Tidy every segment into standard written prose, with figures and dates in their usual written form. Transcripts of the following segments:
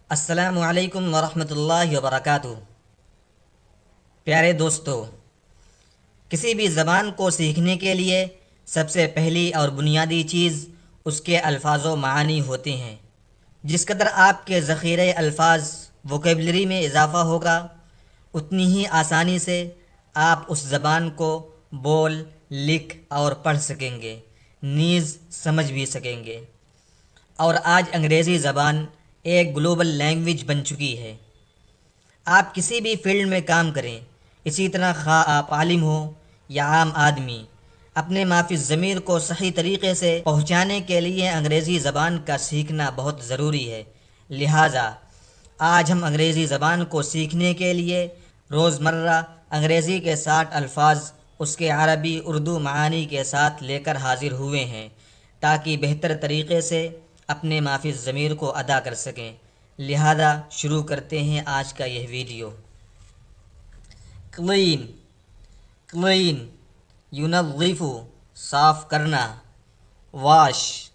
السلام علیکم ورحمۃ اللہ وبرکاتہ۔ پیارے دوستو، کسی بھی زبان کو سیکھنے کے لیے سب سے پہلی اور بنیادی چیز اس کے الفاظ و معانی ہوتے ہیں۔ جس قدر آپ کے ذخیرہ الفاظ ووکیبلری میں اضافہ ہوگا، اتنی ہی آسانی سے آپ اس زبان کو بول، لکھ اور پڑھ سکیں گے، نیز سمجھ بھی سکیں گے۔ اور آج انگریزی زبان ایک گلوبل لینگویج بن چکی ہے۔ آپ کسی بھی فیلڈ میں کام کریں، اسی طرح خواہ آپ عالم ہوں یا عام آدمی، اپنے ما فی الضمیر کو صحیح طریقے سے پہنچانے کے لیے انگریزی زبان کا سیکھنا بہت ضروری ہے۔ لہٰذا آج ہم انگریزی زبان کو سیکھنے کے لیے روزمرہ انگریزی کے 60 الفاظ اس کے عربی اردو معانی کے ساتھ لے کر حاضر ہوئے ہیں، تاکہ بہتر طریقے سے اپنے ما فی الضمیر کو ادا کر سکیں۔ لہذا شروع کرتے ہیں آج کا یہ ویڈیو۔ کلین، کلین ینظف، صاف کرنا۔ واش،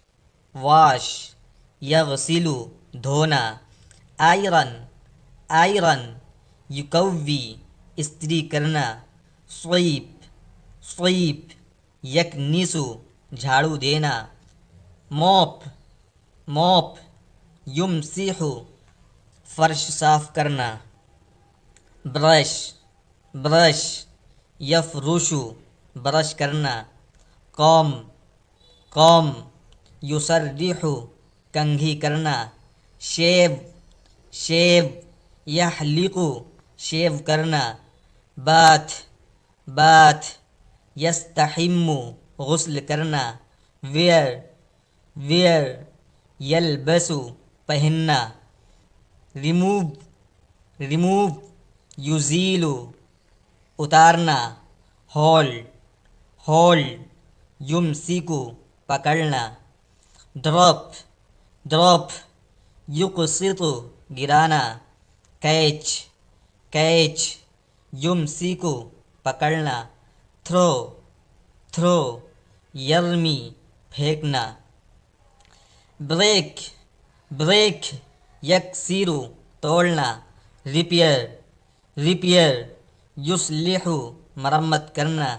واش یغسل، دھونا۔ آئرن، آئرن یکوی، استری کرنا۔ سویپ، سویپ یکنس، جھاڑو دینا۔ موپ، موپ یمسح، فرش صاف کرنا۔ برش، برش یفرش، برش کرنا۔ کوم، کوم یسرح، کنگھی کرنا۔ شیو، شیو یحلق، شیو کرنا۔ باتھ، باتھ یستحم، غسل کرنا۔ ویئر، ویئر یلبس، پہننا۔ ریموو، ریموو یزیل، اتارنا۔ ہولڈ، ہولڈ یمسک، پکڑنا۔ ڈراپ، ڈراپ یقسط، گرانا۔ کیچ، کیچ یمسک، پکڑنا۔ تھرو، تھرو یرمی، پھینکنا۔ بریک، بریک یکسر، توڑنا۔ ریپیئر، ریپیئر یصلح، مرمت کرنا۔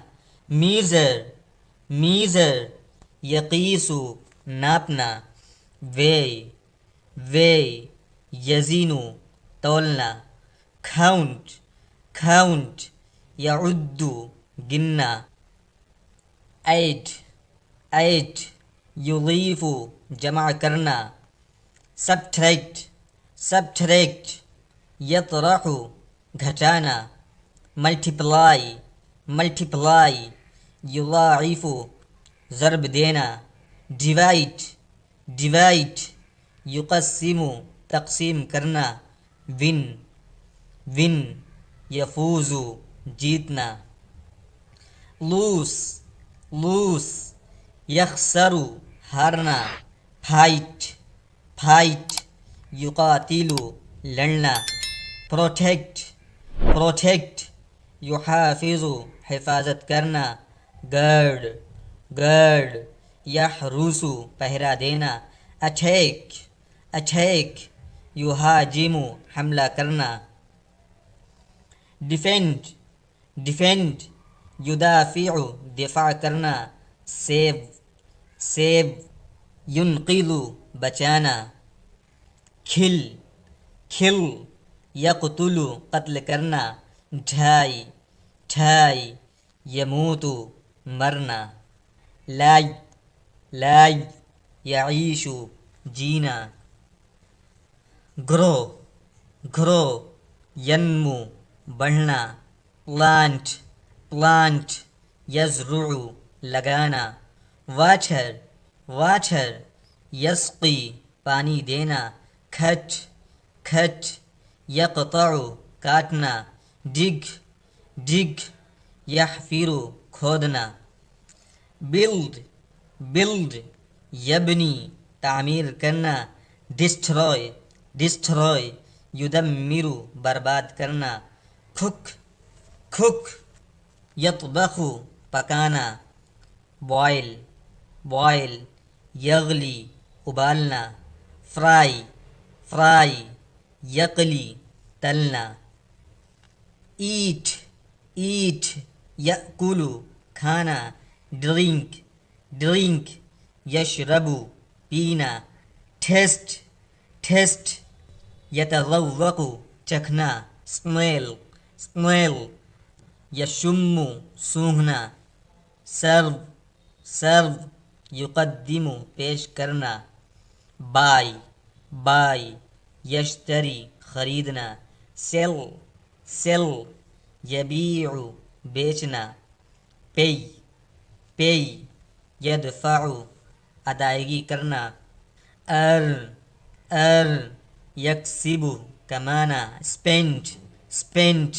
میزر، میزر یقیس، ناپنا۔ وے، وے یزین، تولنا۔ کھاؤنٹ، کھاؤنٹ یعد، گننا۔ ایٹ، ایٹ یضیف، جمع کرنا۔ سبٹریکٹ، سبٹریکٹ یطرح، گھٹانا۔ ملٹیپلائی، ملٹیپلائی یضاعف، ضرب دینا۔ ڈیوائڈ، ڈیوائڈ یقسم، تقسیم کرنا۔ ون، ون یفوز، جیتنا۔ لوس، لوس یخسر، ہارنا۔ پھائٹ، پھائٹ یقاتل، لڑنا۔ پروٹیکٹ، پروٹیکٹ یحافظ، حفاظت کرنا۔ گارڈ، گارڈ یحرس، پہرا دینا۔ اٹیک، اٹیک یہاجم، حملہ کرنا۔ ڈیفینڈ، ڈیفینڈ یدافع، دفاع کرنا۔ سیو، سیو ینقذ، بچانا۔ کھل، کھل یقتل، قتل کرنا۔ ڈھائی، ڈھائی یموت، مرنا۔ لائف، لائف یعیش، جینا۔ گرو، گرو ینمو، بڑھنا۔ پلانٹ، پلانٹ یزرع، لگانا۔ واٹر، واٹر یسقی، پانی دینا۔ کھٹ، کھٹ یقطع، کاٹنا۔ ڈگ، ڈگ یحفر، کھودنا۔ بلڈ، بلڈ یبنی، تعمیر کرنا۔ ڈسٹروائے، ڈسٹروائے یدمر، برباد کرنا۔ کھک، کھک یطبخ، پکانا۔ بوائل، بوائل یغلی، ابالنا۔ فرائی، فرائی یقلی تلنا، ایٹ ایٹ یأکلو کھانا، ڈرنک ڈرنک یشربو پینا، ٹھیسٹ ٹھیسٹ یتذوق چکھنا، اسمیل اسمیل یشم سونگھنا، سرو سرو یقدم پیش کرنا، بائی بائی یشتری خریدنا، سیل سیل یبیع بیچنا، پے پے یدفع ادائیگی کرنا، ارن ارن یکسب کمانا، اسپینڈ اسپینڈ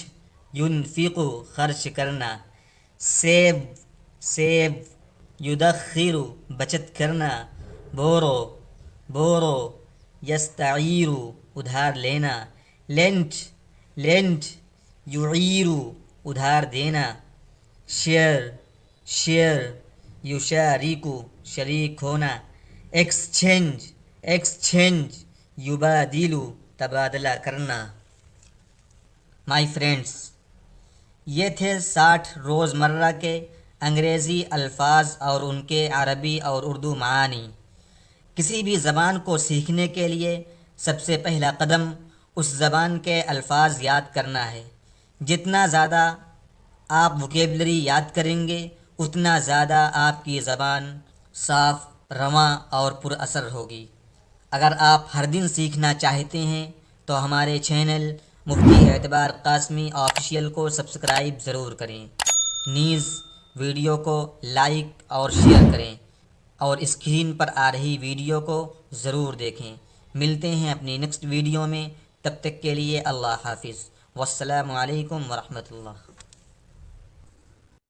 ینفق خرچ کرنا، سیو سیو یدخر بچت کرنا، بورو بورو یستعیر ادھار لینا، لینٹ لینٹ یعیر ادھار دینا، شیئر شیئر یشارک شریک ہونا، ایکسچینج ایکسچینج یبادل تبادلہ کرنا۔ مائی فرینڈس، یہ تھے 60 روزمرہ کے انگریزی الفاظ اور ان کے عربی اور اردو معانی۔ کسی بھی زبان کو سیکھنے کے لیے سب سے پہلا قدم اس زبان کے الفاظ یاد کرنا ہے۔ جتنا زیادہ آپ ووکیبلری یاد کریں گے اتنا زیادہ آپ کی زبان صاف، رواں اور پر اثر ہوگی۔ اگر آپ ہر دن سیکھنا چاہتے ہیں تو ہمارے چینل مفتی اعتبار قاسمی آفیشیل کو سبسکرائب ضرور کریں، نیز ویڈیو کو لائک اور شیئر کریں اور اسکرین پر آ رہی ویڈیو کو ضرور دیکھیں۔ ملتے ہیں اپنی نیکسٹ ویڈیو میں، تب تک کے لیے اللہ حافظ، والسلام علیکم ورحمۃ اللہ۔